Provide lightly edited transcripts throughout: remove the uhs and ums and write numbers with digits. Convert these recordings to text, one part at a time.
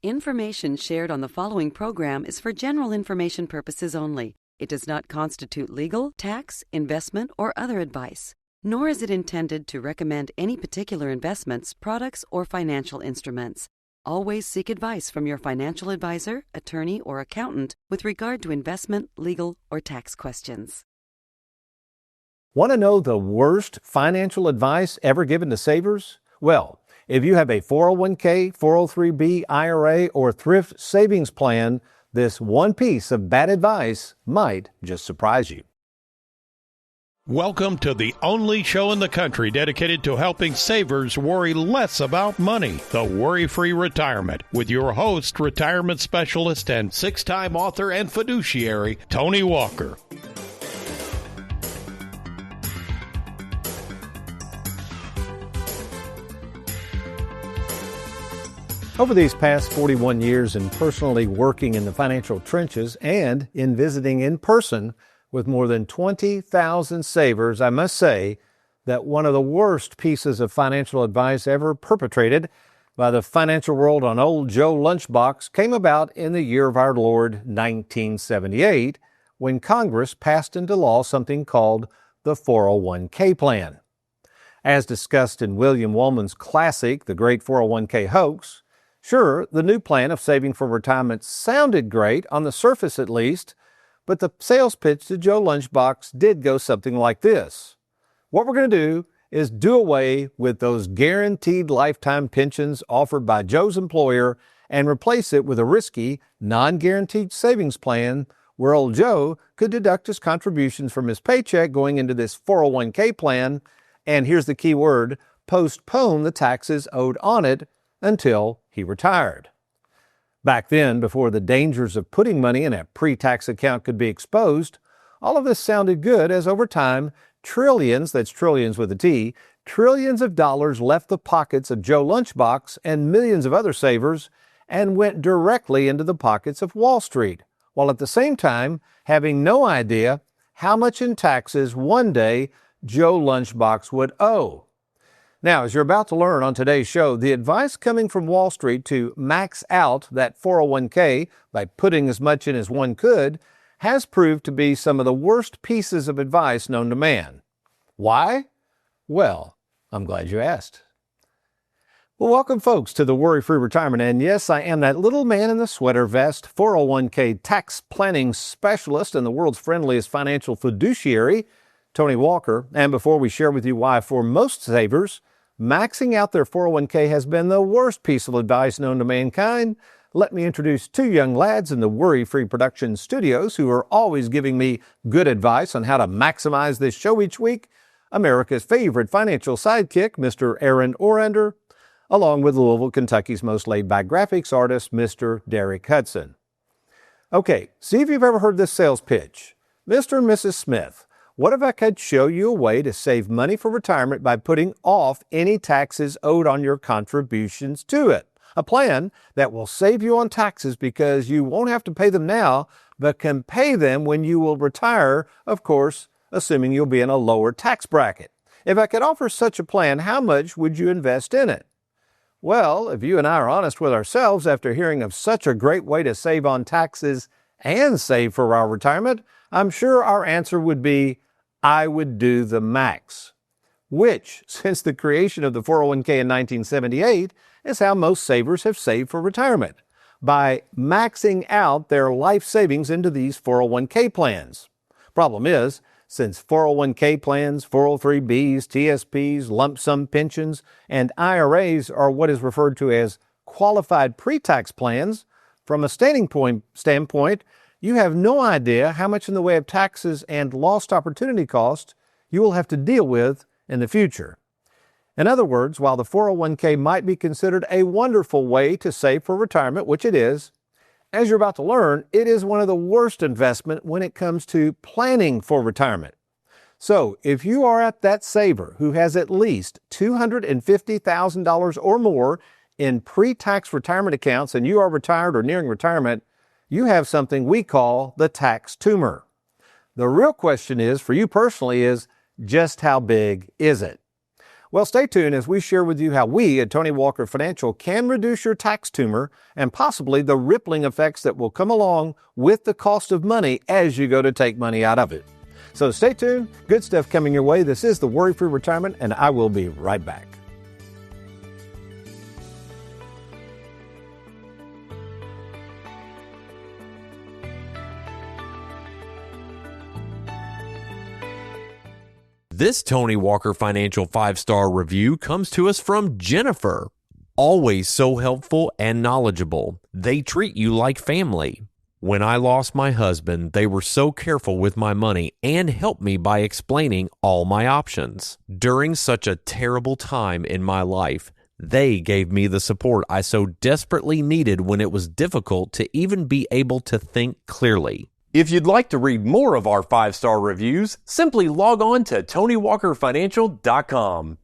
Information shared on the following program is for general information purposes only. It does not constitute legal, tax, investment, or other advice, nor is it intended to recommend any particular investments, products, or financial instruments. Always seek advice from your financial advisor, attorney, or accountant with regard to investment, legal, or tax questions. Want to know the worst financial advice ever given to savers? Well, if you have a 401k, 403b, IRA, or thrift savings plan, this one piece of bad advice might just surprise you. Welcome to the only show in the country dedicated to helping savers worry less about money, the Worry-Free Retirement, with your host, retirement specialist and six-time author and fiduciary, Tony Walker. Over these past 41 years in personally working in the financial trenches and in visiting in person with more than 20,000 savers, I must say that one of the worst pieces of financial advice ever perpetrated by the financial world on old Joe Lunchbox came about in the year of our Lord 1978, when Congress passed into law something called the 401k plan. As discussed in William Wellman's classic, The Great 401k Hoax, sure, the new plan of saving for retirement sounded great, on the surface at least, but the sales pitch to Joe Lunchbox did go something like this. What we're going to do is do away with those guaranteed lifetime pensions offered by Joe's employer and replace it with a risky, non-guaranteed savings plan where old Joe could deduct his contributions from his paycheck going into this 401k plan, and here's the key word, postpone the taxes owed on it until he retired. Back then, before the dangers of putting money in a pre-tax account could be exposed, all of this sounded good as over time, trillions, that's trillions with a T, trillions of dollars left the pockets of Joe Lunchbox and millions of other savers and went directly into the pockets of Wall Street, while at the same time having no idea how much in taxes one day Joe Lunchbox would owe. Now, as you're about to learn on today's show, the advice coming from Wall Street to max out that 401k by putting as much in as one could has proved to be some of the worst pieces of advice known to man. Why? Well, I'm glad you asked. Well, welcome, folks, to the Worry-Free Retirement. And yes, I am that little man in the sweater vest, 401k tax planning specialist and the world's friendliest financial fiduciary, Tony Walker. And before we share with you why, for most savers, maxing out their 401k has been the worst piece of advice known to mankind, let me introduce two young lads in the Worry-Free Production Studios who are always giving me good advice on how to maximize this show each week. America's favorite financial sidekick, Mr. Aaron Orander, along with Louisville, Kentucky's most laid-back graphics artist, Mr. Derek Hudson. Okay, see if you've ever heard this sales pitch. Mr. and Mrs. Smith, what if I could show you a way to save money for retirement by putting off any taxes owed on your contributions to it? A plan that will save you on taxes because you won't have to pay them now, but can pay them when you will retire, of course, assuming you'll be in a lower tax bracket. If I could offer such a plan, how much would you invest in it? Well, if you and I are honest with ourselves after hearing of such a great way to save on taxes and save for our retirement, I'm sure our answer would be, I would do the max, which, since the creation of the 401k in 1978, is how most savers have saved for retirement, by maxing out their life savings into these 401k plans. Problem is, since 401k plans, 403bs, TSPs, lump sum pensions, and IRAs are what is referred to as qualified pre-tax plans, from a standpoint, you have no idea how much in the way of taxes and lost opportunity costs you will have to deal with in the future. In other words, while the 401k might be considered a wonderful way to save for retirement, which it is, as you're about to learn, it is one of the worst investments when it comes to planning for retirement. So if you are at that saver who has at least $250,000 or more in pre-tax retirement accounts and you are retired or nearing retirement, you have something we call the tax tumor. The real question is, for you personally, is just how big is it? Well, stay tuned as we share with you how we at Tony Walker Financial can reduce your tax tumor and possibly the rippling effects that will come along with the cost of money as you go to take money out of it. So stay tuned. Good stuff coming your way. This is the Worry-Free Retirement, and I will be right back. This Tony Walker Financial 5-star review comes to us from Jennifer. Always so helpful and knowledgeable. They treat you like family. When I lost my husband, they were so careful with my money and helped me by explaining all my options. During such a terrible time in my life, they gave me the support I so desperately needed when it was difficult to even be able to think clearly. If you'd like to read more of our 5-star reviews, simply log on to TonyWalkerFinancial.com.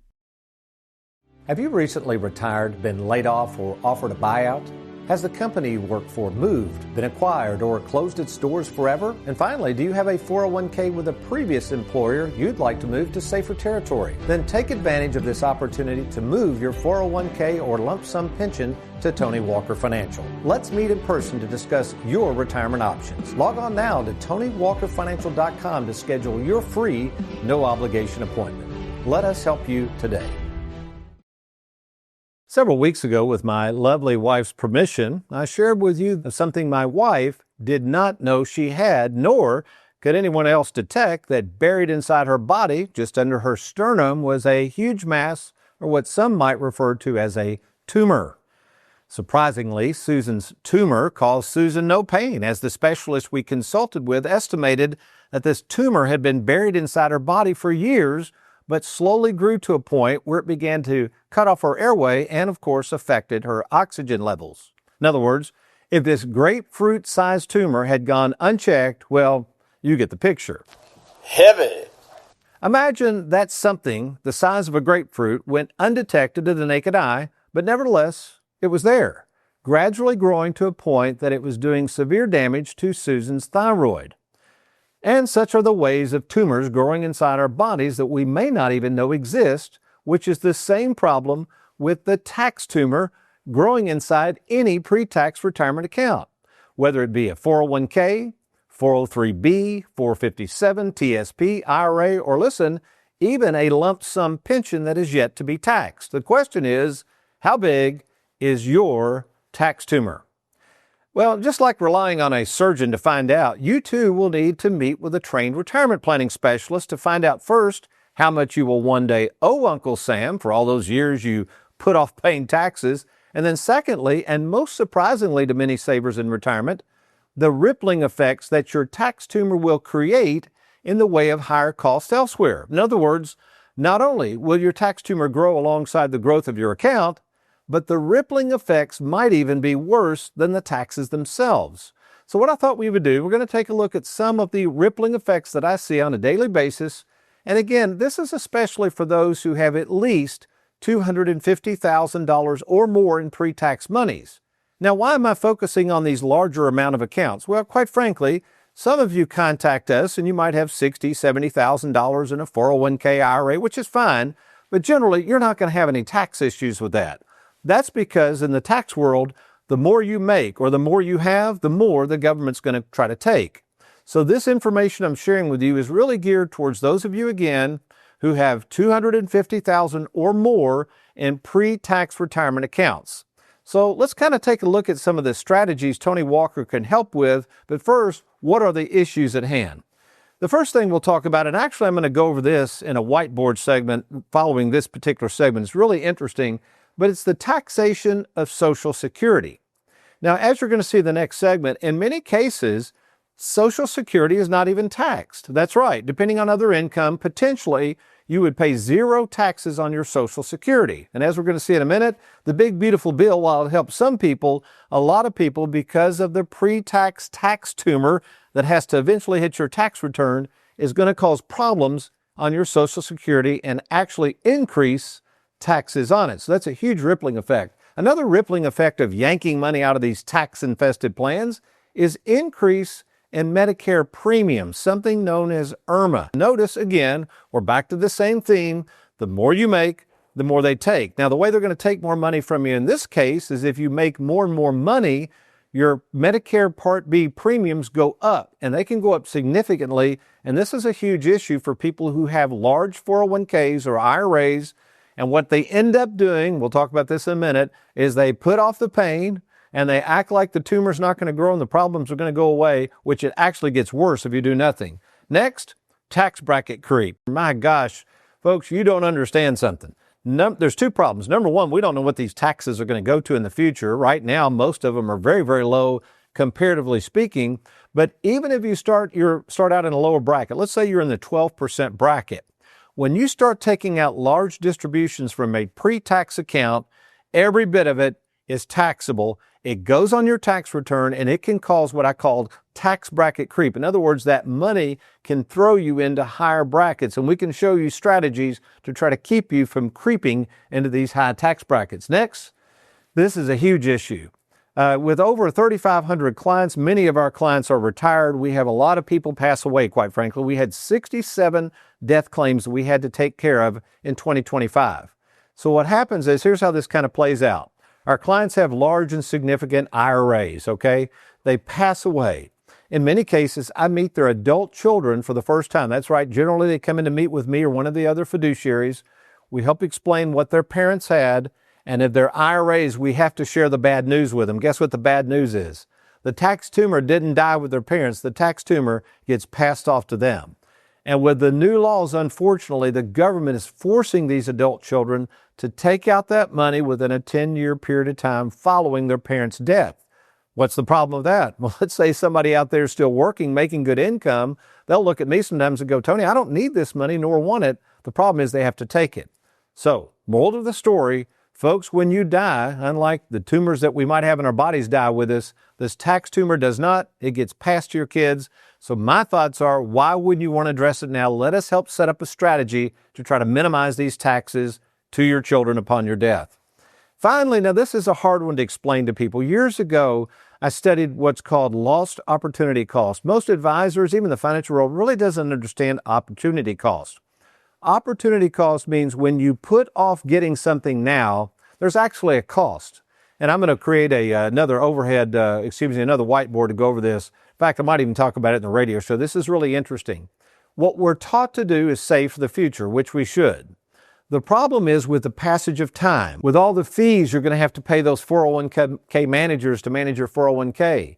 Have you recently retired, been laid off, or offered a buyout? Has the company you work for moved, been acquired, or closed its doors forever? And finally, do you have a 401k with a previous employer you'd like to move to safer territory? Then take advantage of this opportunity to move your 401k or lump sum pension to Tony Walker Financial. Let's meet in person to discuss your retirement options. Log on now to TonyWalkerFinancial.com to schedule your free, no-obligation appointment. Let us help you today. Several weeks ago, with my lovely wife's permission, I shared with you something my wife did not know she had, nor could anyone else detect, that buried inside her body, just under her sternum, was a huge mass, or what some might refer to as a tumor. Surprisingly, Susan's tumor caused Susan no pain, as the specialist we consulted with estimated that this tumor had been buried inside her body for years, but slowly grew to a point where it began to cut off her airway and, of course, affected her oxygen levels. In other words, if this grapefruit-sized tumor had gone unchecked, well, you get the picture. Heavy. Imagine that something the size of a grapefruit went undetected to the naked eye, but nevertheless, it was there, gradually growing to a point that it was doing severe damage to Susan's thyroid. And such are the ways of tumors growing inside our bodies that we may not even know exist, which is the same problem with the tax tumor growing inside any pre-tax retirement account, whether it be a 401k, 403b, 457, TSP, IRA, or listen, even a lump sum pension that is yet to be taxed. The question is, how big is your tax tumor? Well, just like relying on a surgeon to find out, you too will need to meet with a trained retirement planning specialist to find out first how much you will one day owe Uncle Sam for all those years you put off paying taxes, and then secondly, and most surprisingly to many savers in retirement, the rippling effects that your tax tumor will create in the way of higher costs elsewhere. In other words, not only will your tax tumor grow alongside the growth of your account, but the rippling effects might even be worse than the taxes themselves. So what I thought we would do, we're going to take a look at some of the rippling effects that I see on a daily basis. And again, this is especially for those who have at least $250,000 or more in pre-tax monies. Now, why am I focusing on these larger amount of accounts? Well, quite frankly, some of you contact us and you might have $60,000, $70,000 in a 401k IRA, which is fine, but generally you're not going to have any tax issues with that. That's because in the tax world, the more you make or the more you have, the more the government's going to try to take. So this information I'm sharing with you is really geared towards those of you, again, who have $250,000 or more in pre-tax retirement accounts. So let's kind of take a look at some of the strategies Tony Walker can help with. But first, what are the issues at hand? The first thing we'll talk about, and actually I'm going to go over this in a whiteboard segment following this particular segment. It's really interesting, but it's the taxation of Social Security. Now, as you're going to see in the next segment, in many cases, Social Security is not even taxed. That's right. Depending on other income, potentially you would pay zero taxes on your Social Security. And as we're going to see in a minute, the big beautiful bill, while it helps some people, a lot of people, because of the pre-tax tax tumor that has to eventually hit your tax return, is going to cause problems on your Social Security and actually increase taxes on it. So that's a huge rippling effect. Another rippling effect of yanking money out of these tax-infested plans is increase in Medicare premiums, something known as IRMA. Notice again, we're back to the same theme. The more you make, the more they take. Now, the way they're going to take more money from you in this case is if you make more and more money, your Medicare Part B premiums go up, and they can go up significantly. And this is a huge issue for people who have large 401ks or IRAs. And what they end up doing, we'll talk about this in a minute, is they put off the pain and they act like the tumor's not going to grow and the problems are going to go away, which it actually gets worse if you do nothing. Next, tax bracket creep. My gosh, folks, you don't understand something. There's two problems. Number one, we don't know what these taxes are going to go to in the future. Right now, most of them are very, very low, comparatively speaking. But even if you start out in a lower bracket, let's say you're in the 12% bracket, when you start taking out large distributions from a pre-tax account, every bit of it is taxable. It goes on your tax return, and it can cause what I call tax bracket creep. In other words, that money can throw you into higher brackets, and we can show you strategies to try to keep you from creeping into these high tax brackets. Next, this is a huge issue. With over 3,500 clients, many of our clients are retired. We have a lot of people pass away, quite frankly. We had 67 death claims that we had to take care of in 2025. So what happens is, here's how this kind of plays out. Our clients have large and significant IRAs, okay? They pass away. In many cases, I meet their adult children for the first time. That's right. Generally, they come in to meet with me or one of the other fiduciaries. We help explain what their parents had. And if they're IRAs, we have to share the bad news with them. Guess what the bad news is? The tax tumor didn't die with their parents. The tax tumor gets passed off to them. And with the new laws, unfortunately, the government is forcing these adult children to take out that money within a 10-year period of time following their parents' death. What's the problem with that? Well, let's say somebody out there is still working, making good income. They'll look at me sometimes and go, Tony, I don't need this money nor want it. The problem is they have to take it. So, moral of the story, folks, when you die, unlike the tumors that we might have in our bodies die with us, this tax tumor does not. It gets passed to your kids. So my thoughts are, why wouldn't you want to address it now? Let us help set up a strategy to try to minimize these taxes to your children upon your death. Finally, now this is a hard one to explain to people. Years ago, I studied what's called lost opportunity cost. Most advisors, even the financial world, really doesn't understand opportunity cost. Opportunity cost means when you put off getting something now, there's actually a cost. And I'm going to create another whiteboard to go over this. In fact, I might even talk about it in the radio show. This is really interesting. What we're taught to do is save for the future, which we should. The problem is with the passage of time, with all the fees you're going to have to pay those 401k managers to manage your 401k,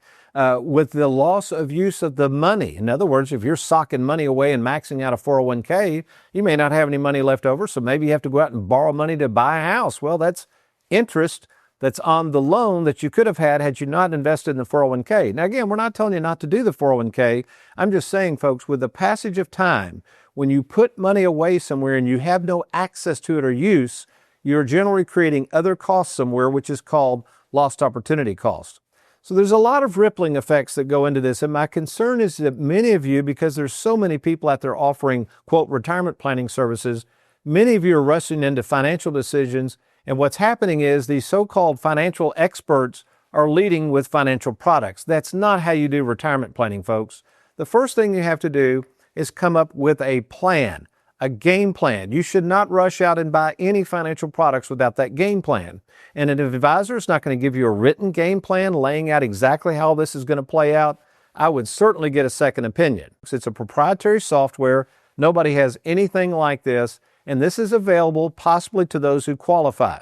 with the loss of use of the money. In other words, if you're socking money away and maxing out a 401k, you may not have any money left over, so maybe you have to go out and borrow money to buy a house. Well, that's interest that's on the loan that you could have had you not invested in the 401k. Now, again, we're not telling you not to do the 401k. I'm just saying, folks, with the passage of time, when you put money away somewhere and you have no access to it or use, you're generally creating other costs somewhere, which is called lost opportunity cost. So there's a lot of rippling effects that go into this. And my concern is that many of you, because there's so many people out there offering, quote, retirement planning services, many of you are rushing into financial decisions. And what's happening is these so-called financial experts are leading with financial products. That's not how you do retirement planning, folks. The first thing you have to do is come up with a plan, a game plan. You should not rush out and buy any financial products without that game plan. And an advisor is not going to give you a written game plan laying out exactly how this is going to play out. I would certainly get a second opinion. It's a proprietary software. Nobody has anything like this. And this is available possibly to those who qualify.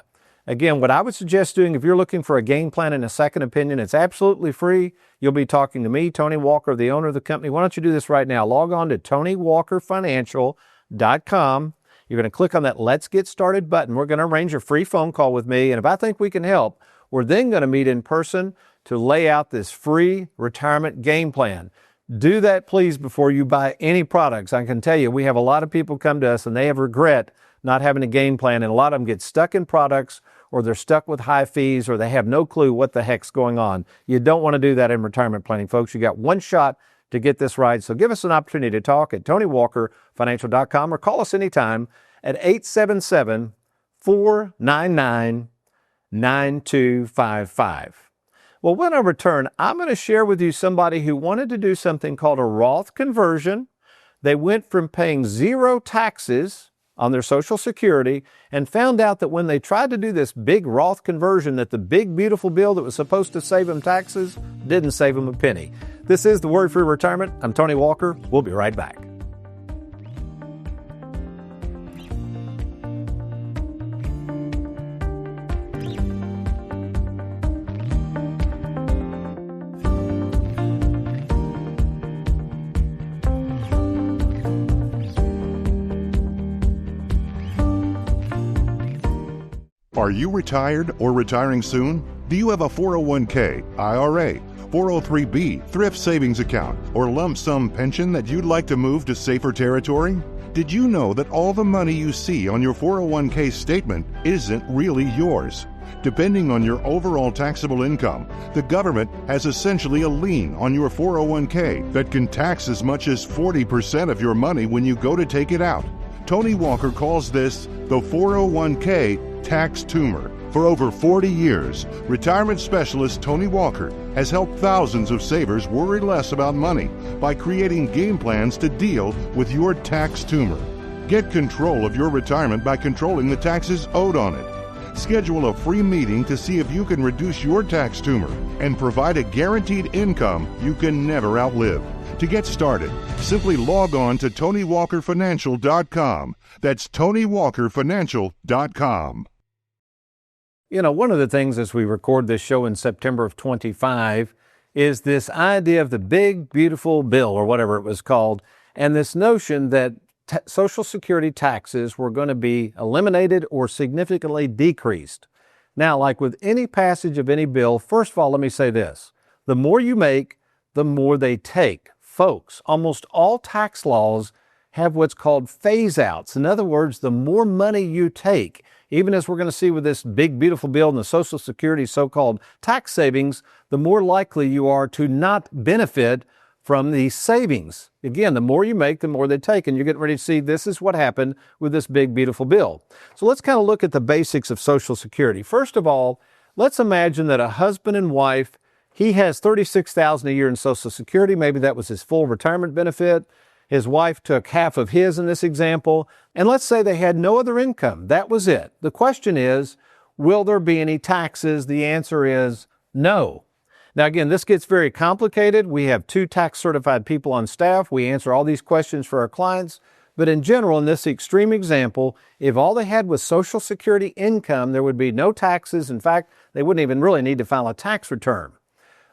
Again, what I would suggest doing if you're looking for a game plan and a second opinion, it's absolutely free. You'll be talking to me, Tony Walker, the owner of the company. Why don't you do this right now? Log on to TonyWalkerFinancial.com. You're going to click on that Let's Get Started button. We're going to arrange a free phone call with me. And if I think we can help, we're then going to meet in person to lay out this free retirement game plan. Do that, please, before you buy any products. I can tell you, we have a lot of people come to us and they have regret not having a game plan, and a lot of them get stuck in products, or they're stuck with high fees, or they have no clue what the heck's going on. You don't want to do that in retirement planning, folks. You got one shot to get this right. So give us an opportunity to talk at TonyWalkerFinancial.com or call us anytime at 877-499-9255. Well, when I return, I'm going to share with you somebody who wanted to do something called a Roth conversion. They went from paying zero taxes on their Social Security and found out that when they tried to do this big Roth conversion, that the big, beautiful bill that was supposed to save them taxes didn't save them a penny. This is the Worry-Free Retirement. I'm Tony Walker. We'll be right back. Are you retired or retiring soon? Do you have a 401k, IRA, 403b, thrift savings account, or lump sum pension that you'd like to move to safer territory? Did you know that all the money you see on your 401k statement isn't really yours? Depending on your overall taxable income, the government has essentially a lien on your 401k that can tax as much as 40% of your money when you go to take it out. Tony Walker calls this the 401k tax tumor. For over 40 years, retirement specialist Tony Walker has helped thousands of savers worry less about money by creating game plans to deal with your tax tumor. Get control of your retirement by controlling the taxes owed on it. Schedule a free meeting to see if you can reduce your tax tumor and provide a guaranteed income you can never outlive. To get started, simply log on to TonyWalkerFinancial.com. That's TonyWalkerFinancial.com. You know, one of the things as we record this show in September of 25 is this idea of the big, beautiful bill, or whatever it was called, and this notion that Social Security taxes were going to be eliminated or significantly decreased. Now, like with any passage of any bill, first of all, let me say this. The more you make, the more they take. Folks, almost all tax laws have what's called phase-outs. In other words, the more money you take, even as we're going to see with this big, beautiful bill and the Social Security so-called tax savings, the more likely you are to not benefit from these savings. Again, the more you make, the more they take. And you're getting ready to see this is what happened with this big, beautiful bill. So let's kind of look at the basics of Social Security. First of all, let's imagine that a husband and wife, he has $36,000 a year in Social Security. Maybe that was his full retirement benefit. His wife took half of his in this example. And let's say they had no other income. That was it. The question is, will there be any taxes? The answer is no. Now, again, this gets very complicated. We have 2 tax certified people on staff. We answer all these questions for our clients. But in general, in this extreme example, if all they had was Social Security income, there would be no taxes. In fact, they wouldn't even really need to file a tax return.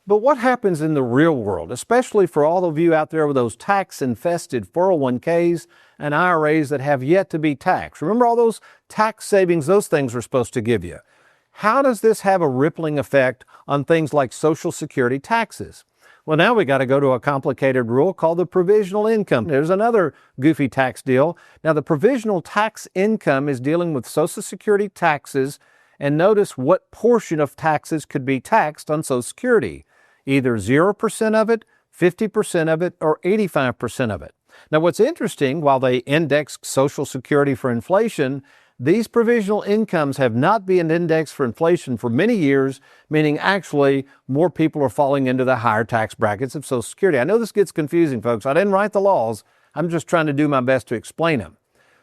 But what happens in the real world, especially for all of you out there with those tax-infested 401ks and IRAs that have yet to be taxed? Remember all those tax savings those things are supposed to give you? How does this have a rippling effect on things like Social Security taxes? Well, now we got to go to a complicated rule called the provisional income. There's another goofy tax deal. Now, the provisional tax income is dealing with Social Security taxes, and notice what portion of taxes could be taxed on Social Security. Either 0% of it, 50% of it, or 85% of it. Now, what's interesting, while they index Social Security for inflation, these provisional incomes have not been indexed for inflation for many years, meaning actually more people are falling into the higher tax brackets of Social Security. I know this gets confusing, folks. I didn't write the laws. I'm just trying to do my best to explain them.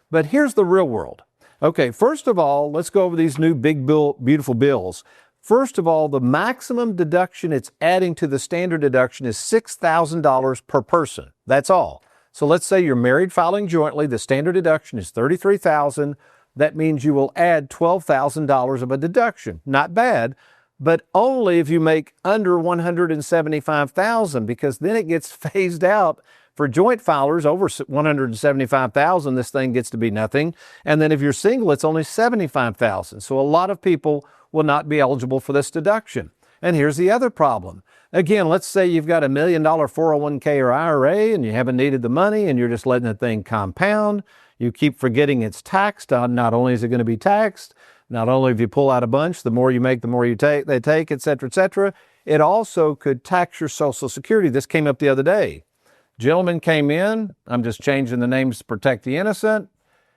But here's the real world. Okay, first of all, let's go over these new big, beautiful bills. First of all, the maximum deduction it's adding to the standard deduction is $6,000 per person. That's all. So let's say you're married filing jointly. The standard deduction is $33,000. That means you will add $12,000 of a deduction. Not bad, but only if you make under $175,000, because then it gets phased out. For joint filers over $175,000, this thing gets to be nothing. And then if you're single, it's only $75,000. So a lot of people will not be eligible for this deduction. And here's the other problem. Again, let's say you've got $1 million 401k or IRA and you haven't needed the money and you're just letting the thing compound. You keep forgetting it's taxed. Not only is it going to be taxed, not only if you pull out a bunch, the more you make, the more you take, they take, et cetera, et cetera. It also could tax your Social Security. This came up the other day. Gentleman came in. I'm just changing the names to protect the innocent.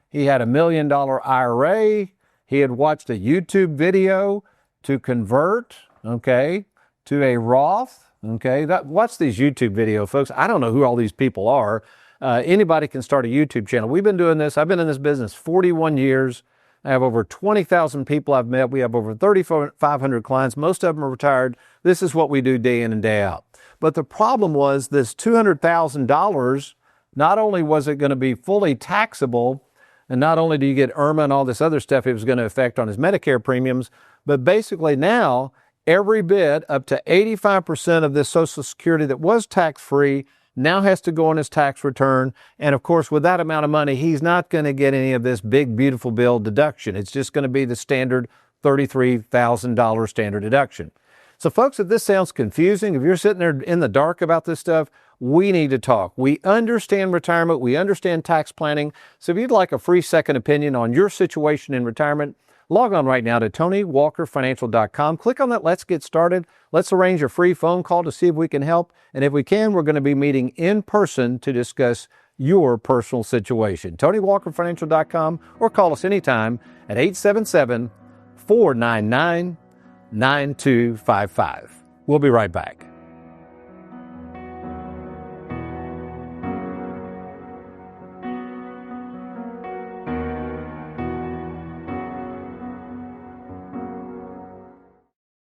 He had $1 million IRA. He had watched a YouTube video to convert, to a Roth, watch these YouTube videos, folks. I don't know who all these people are. Anybody can start a YouTube channel. We've been doing this. I've been in this business 41 years. I have over 20,000 people I've met. We have over 3,500 clients. Most of them are retired. This is what we do day in and day out. But the problem was this $200,000, not only was it going to be fully taxable, and not only do you get IRMA and all this other stuff it was going to affect on his Medicare premiums, but basically now every bit up to 85% of this Social Security that was tax-free now has to go on his tax return. And of course, with that amount of money, he's not going to get any of this big, beautiful bill deduction. It's just going to be the standard $33,000 standard deduction. So folks, if this sounds confusing, if you're sitting there in the dark about this stuff, we need to talk. We understand retirement. We understand tax planning. So if you'd like a free second opinion on your situation in retirement, log on right now to TonyWalkerFinancial.com. Click on that Let's Get Started. Let's arrange a free phone call to see if we can help. And if we can, we're going to be meeting in person to discuss your personal situation. TonyWalkerFinancial.com, or call us anytime at 877-499-9255. We'll be right back.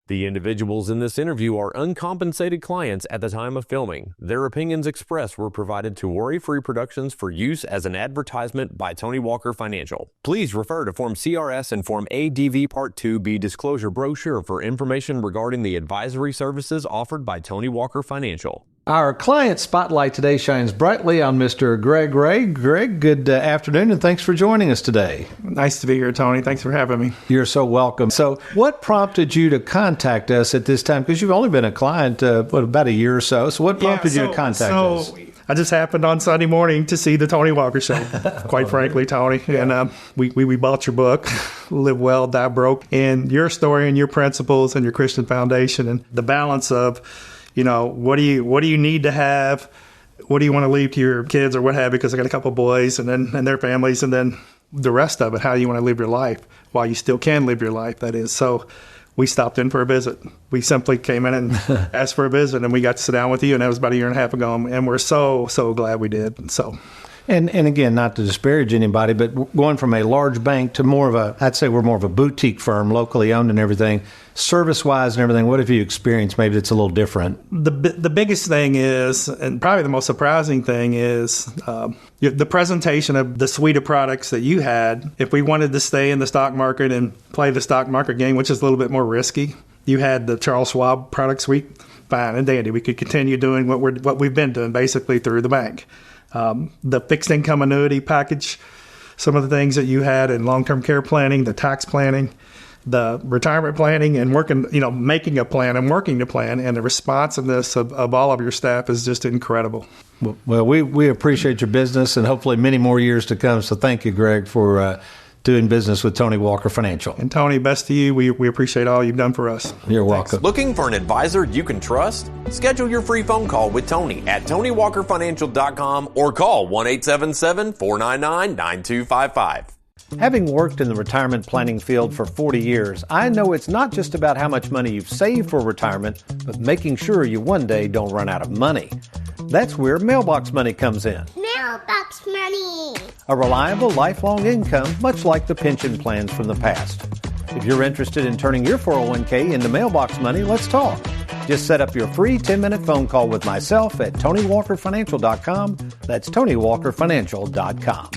The individuals in this interview are uncompensated clients at the time of filming. Their opinions expressed were provided to Worry-Free Productions for use as an advertisement by Tony Walker Financial. Please refer to Form CRS and Form ADV Part 2B disclosure brochure for information regarding the advisory services offered by Tony Walker Financial. Our client spotlight today shines brightly on Mr. Greg Ray. Greg, good afternoon, and thanks for joining us today. Nice to be here, Tony. Thanks for having me. You're so welcome. So what prompted you to contact us at this time? Because you've only been a client, about a year or so. So what prompted you to contact us? I just happened on Sunday morning to see the Tony Walker Show, quite frankly, Tony. And we bought your book, Live Well, Die Broke, and your story and your principles and your Christian foundation and the balance of, what do you need to have? What do you want to leave to your kids or what have you? Because I got a couple of boys and their families, and then the rest of it, how you want to live your life while you still can live your life, that is. So we stopped in for a visit. We simply came in and asked for a visit, and we got to sit down with you, and that was about a year and a half ago, and we're so glad we did. And again, not to disparage anybody, but going from a large bank to I'd say we're more of a boutique firm, locally owned and everything, service-wise and everything, what have you experienced maybe that's a little different? The biggest thing is, and probably the most surprising thing is, the presentation of the suite of products that you had. If we wanted to stay in the stock market and play the stock market game, which is a little bit more risky, you had the Charles Schwab product suite, fine and dandy. We could continue doing what we've been doing basically through the bank. The fixed income annuity package, some of the things that you had in long-term care planning, the tax planning, the retirement planning, and making a plan and working the plan, and the responsiveness of all of your staff is just incredible. Well, we appreciate your business and hopefully many more years to come. So thank you, Greg, for doing business with Tony Walker Financial. And Tony, best to you. We appreciate all you've done for us. You're welcome. Looking for an advisor you can trust? Schedule your free phone call with Tony at TonyWalkerFinancial.com or call 1-877-499-9255. Having worked in the retirement planning field for 40 years, I know it's not just about how much money you've saved for retirement, but making sure you one day don't run out of money. That's where Mailbox Money comes in. Mailbox Money! A reliable, lifelong income, much like the pension plans from the past. If you're interested in turning your 401k into Mailbox Money, let's talk. Just set up your free 10-minute phone call with myself at TonyWalkerFinancial.com. That's TonyWalkerFinancial.com.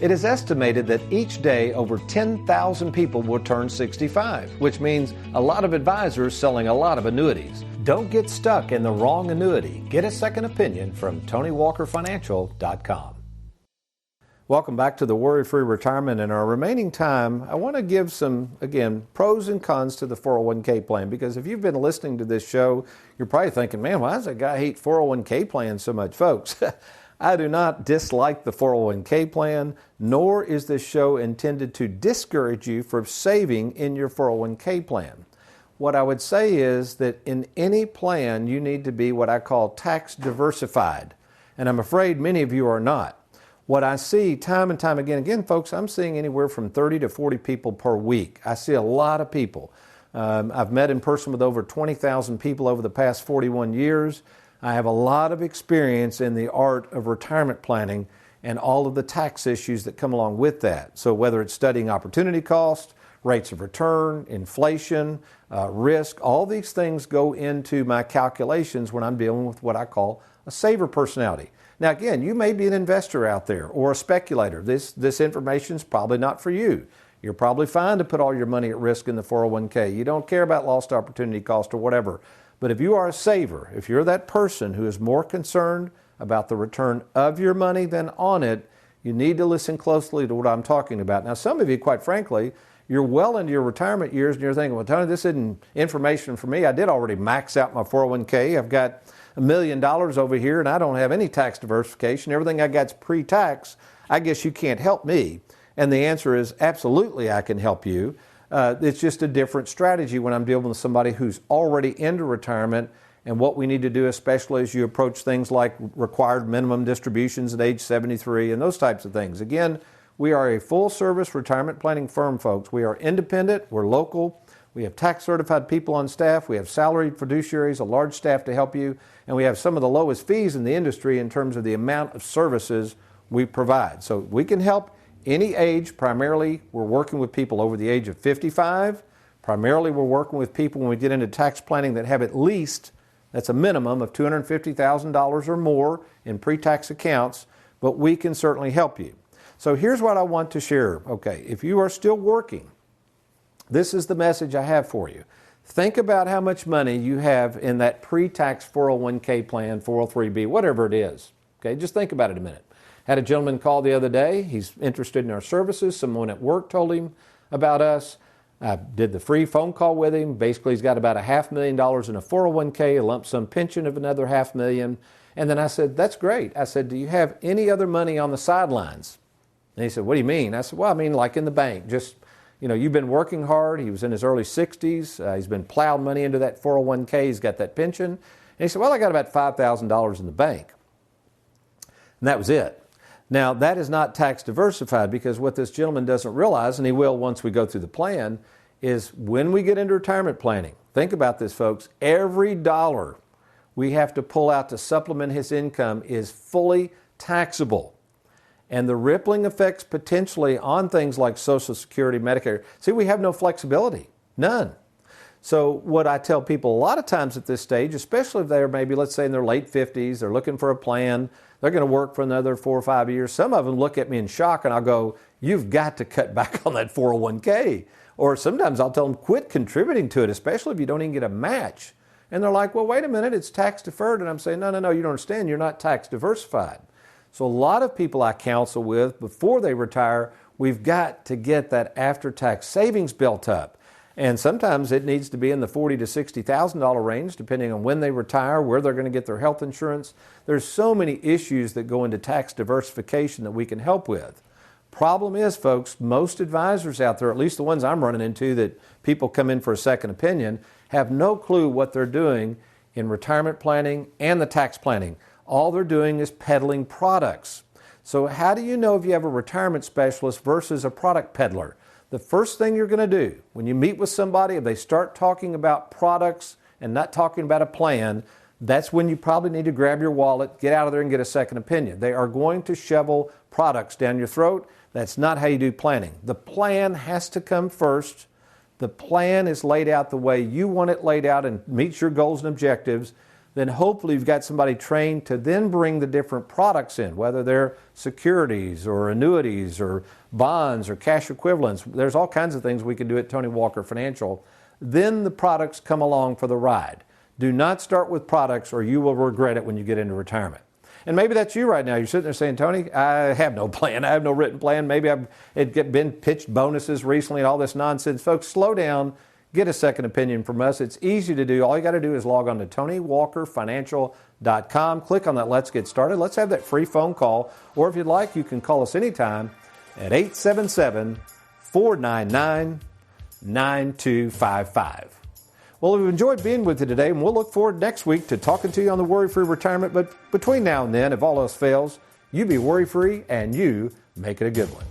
It is estimated that each day over 10,000 people will turn 65, which means a lot of advisors selling a lot of annuities. Don't get stuck in the wrong annuity. Get a second opinion from TonyWalkerFinancial.com. Welcome back to the Worry-Free Retirement. In our remaining time, I want to give some, again, pros and cons to the 401k plan, because if you've been listening to this show, you're probably thinking, man, why does that guy hate 401k plans so much? Folks, I do not dislike the 401k plan, nor is this show intended to discourage you from saving in your 401k plan. What I would say is that in any plan, you need to be what I call tax diversified. And I'm afraid many of you are not. What I see time and time again, folks, I'm seeing anywhere from 30 to 40 people per week. I see a lot of people. I've met in person with over 20,000 people over the past 41 years. I have a lot of experience in the art of retirement planning and all of the tax issues that come along with that. So whether it's studying opportunity cost, rates of return, inflation, risk, all these things go into my calculations when I'm dealing with what I call a saver personality. Now again, you may be an investor out there or a speculator. This information is probably not for you. You're probably fine to put all your money at risk in the 401k. You don't care about lost opportunity cost or whatever. But if you are a saver, if you're that person who is more concerned about the return of your money than on it, you need to listen closely to what I'm talking about. Now, some of you, quite frankly, you're well into your retirement years and you're thinking, well, Tony, this isn't information for me. I did already max out my 401k. I've got $1 million over here and I don't have any tax diversification. Everything I got's pre-tax. I guess you can't help me. And the answer is absolutely I can help you. It's just a different strategy when I'm dealing with somebody who's already into retirement, and what we need to do, especially as you approach things like required minimum distributions at age 73 and those types of things. Again, we are a full-service retirement planning firm, folks. We are independent, we're local, we have tax-certified people on staff, we have salaried fiduciaries, a large staff to help you, and we have some of the lowest fees in the industry in terms of the amount of services we provide. So we can help any age. Primarily, we're working with people over the age of 55. Primarily, we're working with people when we get into tax planning that have at least, that's a minimum of $250,000 or more in pre-tax accounts, but we can certainly help you. So here's what I want to share. Okay, if you are still working, this is the message I have for you. Think about how much money you have in that pre-tax 401k plan, 403b, whatever it is. Okay, just think about it a minute. Had a gentleman call the other day. He's interested in our services. Someone at work told him about us. I did the free phone call with him. Basically, he's got about $500,000 in a 401k, a lump sum pension of another $500,000. And then I said, that's great. I said, do you have any other money on the sidelines? And he said, what do you mean? I said, well, I mean like in the bank. Just, you've been working hard. He was in his early 60s. He's been plowed money into that 401k. He's got that pension. And he said, well, I got about $5,000 in the bank. And that was it. Now, that is not tax diversified, because what this gentleman doesn't realize, and he will once we go through the plan, is when we get into retirement planning, think about this, folks, every dollar we have to pull out to supplement his income is fully taxable. And the rippling effects potentially on things like Social Security, Medicare, see, we have no flexibility, none. So what I tell people a lot of times at this stage, especially if they're maybe, let's say in their late 50s, they're looking for a plan, they're going to work for another 4 or 5 years. Some of them look at me in shock and I'll go, you've got to cut back on that 401k. Or sometimes I'll tell them, quit contributing to it, especially if you don't even get a match. And they're like, well, wait a minute, it's tax deferred. And I'm saying, no, you don't understand, you're not tax diversified. So a lot of people I counsel with before they retire, we've got to get that after-tax savings built up. And sometimes it needs to be in the $40,000 to $60,000 range, depending on when they retire, where they're going to get their health insurance. There's so many issues that go into tax diversification that we can help with. Problem is, folks, most advisors out there, at least the ones I'm running into that people come in for a second opinion, have no clue what they're doing in retirement planning and the tax planning. All they're doing is peddling products. So how do you know if you have a retirement specialist versus a product peddler? The first thing you're going to do when you meet with somebody, if they start talking about products and not talking about a plan, that's when you probably need to grab your wallet, get out of there and get a second opinion. They are going to shovel products down your throat. That's not how you do planning. The plan has to come first. The plan is laid out the way you want it laid out and meets your goals and objectives. Then hopefully you've got somebody trained to then bring the different products in, whether they're securities or annuities or bonds or cash equivalents. There's all kinds of things we can do at Tony Walker Financial. Then the products come along for the ride. Do not start with products or you will regret it when you get into retirement. And maybe that's you right now. You're sitting there saying, Tony, I have no plan. I have no written plan. Maybe I've been pitched bonuses recently and all this nonsense. Folks, slow down. Get a second opinion from us. It's easy to do. All you got to do is log on to TonyWalkerFinancial.com. Click on that Let's Get Started. Let's have that free phone call. Or if you'd like, you can call us anytime at 877-499-9255. Well, we've enjoyed being with you today, and we'll look forward next week to talking to you on the worry-free retirement. But between now and then, if all else fails, you be worry-free and you make it a good one.